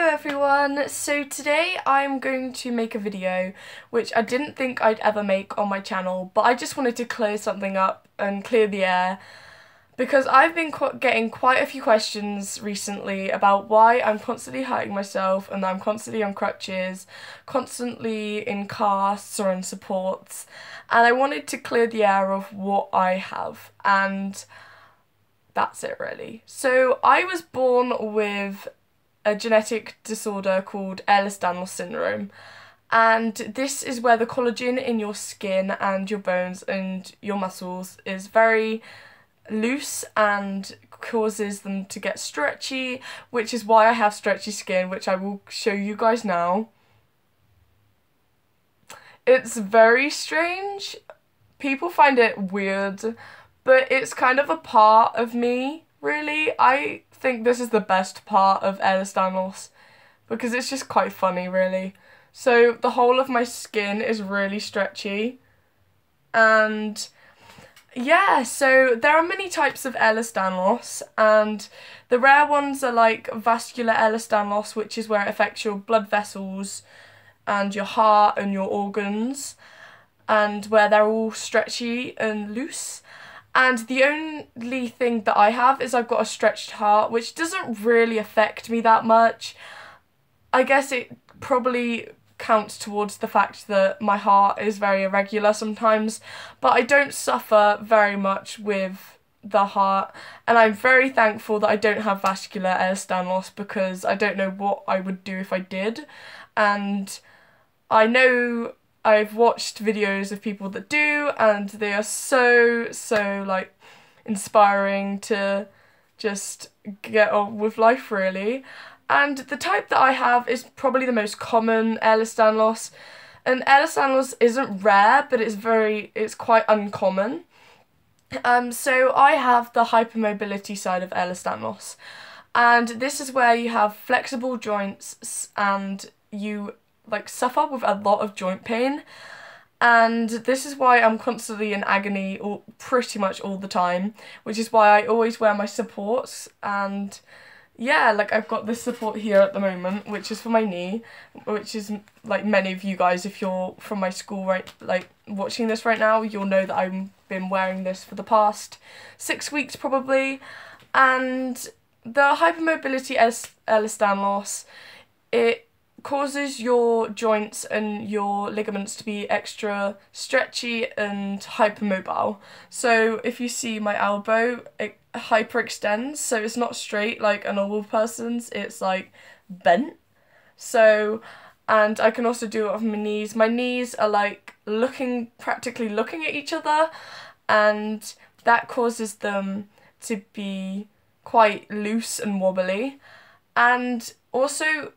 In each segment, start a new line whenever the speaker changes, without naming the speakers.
everyone, so today I'm going to make a video which I didn't think I'd ever make on my channel, but I just wanted to clear something up and clear the air because I've been getting quite a few questions recently about why I'm constantly hurting myself and I'm constantly on crutches, constantly in casts or in supports, and I wanted to clear the air of what I have, and that's it really. So I was born with a genetic disorder called Ehlers Danlos syndrome, and this is where the collagen in your skin and your bones and your muscles is very loose and causes them to get stretchy, which is why I have stretchy skin, which I will show you guys now. It's very strange. People find it weird, but it's kind of a part of me, really. I think this is the best part of Ehlers Danlos because it's just quite funny, really. So the whole of my skin is really stretchy, and yeah, so there are many types of Ehlers Danlos, and the rare ones are like vascular Ehlers Danlos, which is where it affects your blood vessels and your heart and your organs, and where they're all stretchy and loose. And the only thing that I have is I've got a stretched heart, which doesn't really affect me that much. I guess it probably counts towards the fact that my heart is very irregular sometimes, but I don't suffer very much with the heart, and I'm very thankful that I don't have vascular Ehlers Danlos because I don't know what I would do if I did, and I know I've watched videos of people that do, and they are so like inspiring to just get on with life, really. And the type that I have is probably the most common Ehlers Danlos, and Ehlers Danlos isn't rare, but it's quite uncommon. So I have the hypermobility side of Ehlers Danlos, and this is where you have flexible joints and you like suffer with a lot of joint pain, and this is why I'm constantly in agony pretty much all the time, which is why I always wear my supports. And yeah, like I've got this support here at the moment, which is for my knee, which is like many of you guys, if you're from my school right like watching this right now, you'll know that I've been wearing this for the past 6 weeks probably. And the hypermobility Ehlers Danlos, it causes your joints and your ligaments to be extra stretchy and hypermobile. So if you see my elbow, it hyperextends, so it's not straight like a normal person's, it's like bent. So, and I can also do it with my knees. My knees are like practically looking at each other, and that causes them to be quite loose and wobbly. And also,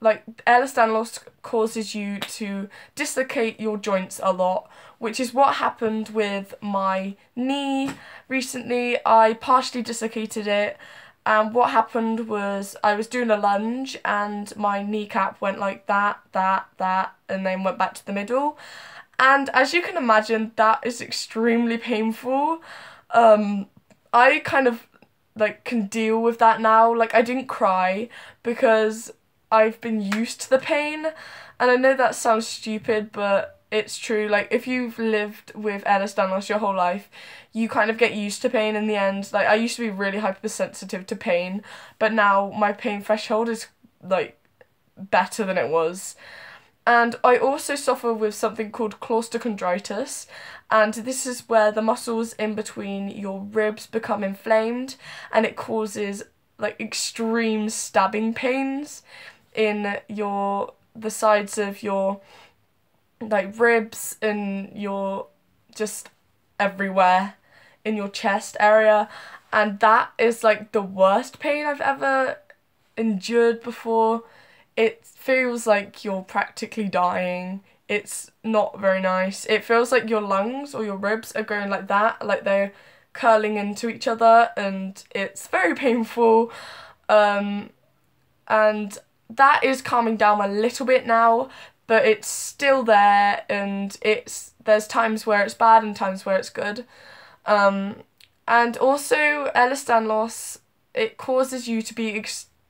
like, Ehlers Danlos causes you to dislocate your joints a lot, which is what happened with my knee recently. I partially dislocated it, and what happened was I was doing a lunge and my kneecap went like that, and then went back to the middle. And as you can imagine, that is extremely painful. I kind of like can deal with that now. Like, I didn't cry because I've been used to the pain, and I know that sounds stupid, but it's true. Like, if you've lived with Ehlers Danlos your whole life, you kind of get used to pain in the end. Like, I used to be really hypersensitive to pain, but now my pain threshold is like better than it was. And I also suffer with something called costochondritis, and this is where the muscles in between your ribs become inflamed, and it causes like extreme stabbing pains in the sides of your like ribs and your just everywhere in your chest area, and that is like the worst pain I've ever endured before. It feels like you're practically dying. It's not very nice. It feels like your lungs or your ribs are going like that, like they're curling into each other, and it's very painful. And that is calming down a little bit now, but it's still there, and there's times where it's bad and times where it's good. And also Ehlers Danlos, it causes you to be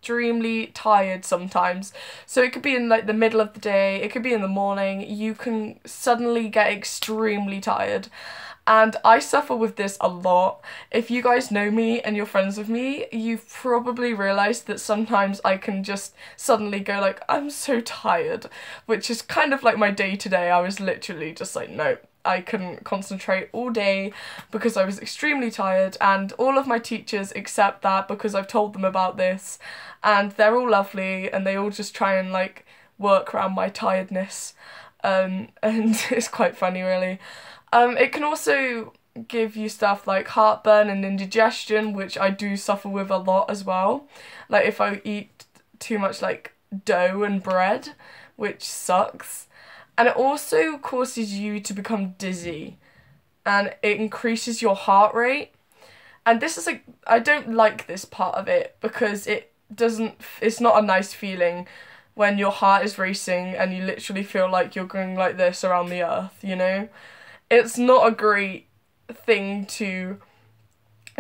extremely tired sometimes. So it could be in like the middle of the day, it could be in the morning, you can suddenly get extremely tired. And I suffer with this a lot. If you guys know me and you're friends with me, you've probably realised that sometimes I can just suddenly go like, I'm so tired, which is kind of like my day to day. I was literally just like, no, I couldn't concentrate all day because I was extremely tired, and all of my teachers accept that because I've told them about this, and they're all lovely and they all just try and like work around my tiredness, and it's quite funny really. It can also give you stuff like heartburn and indigestion, which I do suffer with a lot as well. Like if I eat too much like dough and bread, which sucks. And it also causes you to become dizzy, and it increases your heart rate. And this is like, I don't like this part of it because it's not a nice feeling when your heart is racing and you literally feel like you're going like this around the earth, you know? It's not a great thing to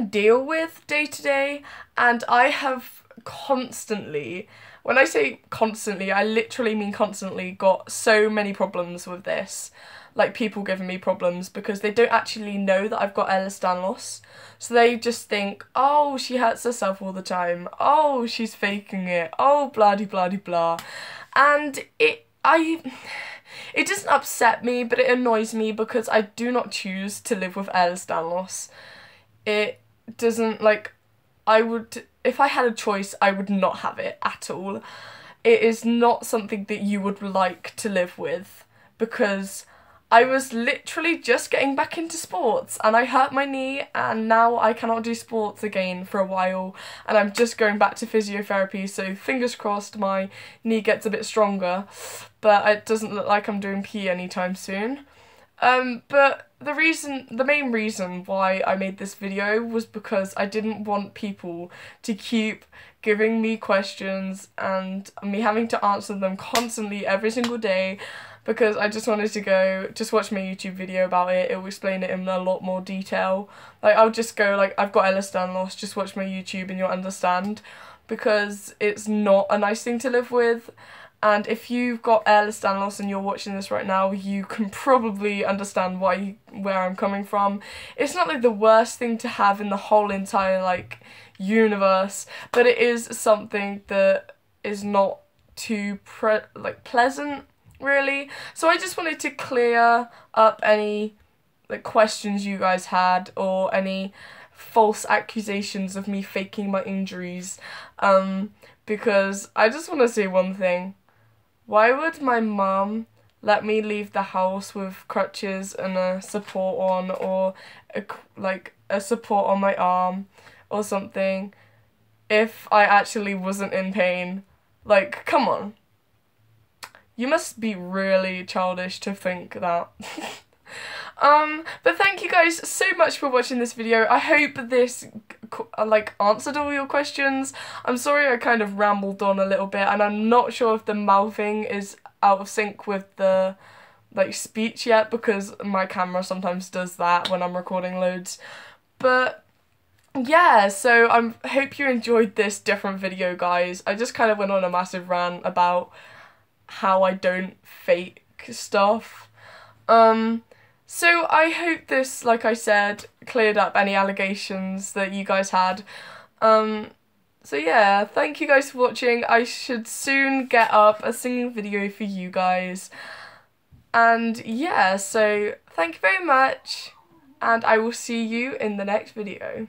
deal with day to day, and I have constantly, when I say constantly, I literally mean constantly, got so many problems with this. Like people giving me problems because they don't actually know that I've got Ehlers Danlos. So they just think, oh, she hurts herself all the time. Oh, she's faking it. Oh, blah de blah de blah. And it doesn't upset me, but it annoys me because I do not choose to live with Ehlers Danlos. It doesn't, like, if I had a choice, I would not have it at all. It is not something that you would like to live with, because I was literally just getting back into sports and I hurt my knee, and now I cannot do sports again for a while, and I'm just going back to physiotherapy, so fingers crossed my knee gets a bit stronger, but it doesn't look like I'm doing PE anytime soon. But the main reason why I made this video was because I didn't want people to keep giving me questions and me having to answer them constantly every single day, because I just wanted to go, just watch my YouTube video about it, it will explain it in a lot more detail. Like, I'll just go like, I've got Ehlers Danlos, just watch my YouTube and you'll understand, because it's not a nice thing to live with. And if you've got Ehlers Danlos and you're watching this right now, you can probably understand where I'm coming from. It's not like the worst thing to have in the whole entire like universe, but it is something that is not too pleasant, really. So I just wanted to clear up any like questions you guys had, or any false accusations of me faking my injuries, because I just want to say one thing. Why would my mum let me leave the house with crutches and a support on, or a support on my arm or something, if I actually wasn't in pain? Like, come on. You must be really childish to think that. But thank you guys so much for watching this video. I hope this answered all your questions. I'm sorry I kind of rambled on a little bit, and I'm not sure if the mouthing is out of sync with the speech yet, because my camera sometimes does that when I'm recording loads. But yeah, so I hope you enjoyed this different video, guys. I just kind of went on a massive rant about how I don't fake stuff. So I hope this, like I said, cleared up any allegations that you guys had. So yeah, thank you guys for watching. I should soon get up a singing video for you guys. And yeah, so thank you very much, and I will see you in the next video.